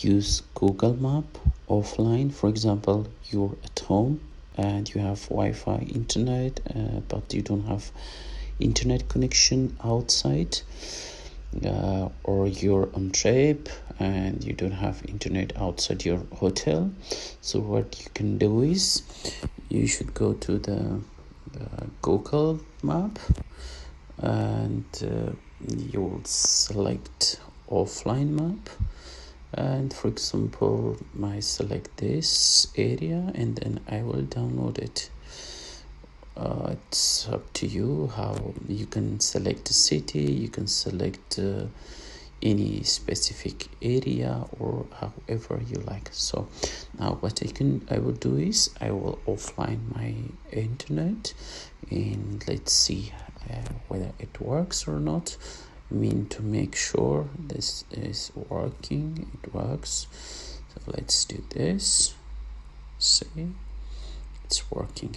use Google Map offline. For example, you're at home and you have Wi-Fi internet, but you don't have internet connection outside, or you're on trip and you don't have internet outside your hotel. So what you can do is you should go to the Google Map, and you will select offline map, and for example I select this area and then I will download it. It's up to you how you can select a city, you can select any specific area, or however you like. So now what I will do is I will offline my internet, and let's see whether it works or not. I mean, to make sure this is working. It works. So let's do this. See, it's working.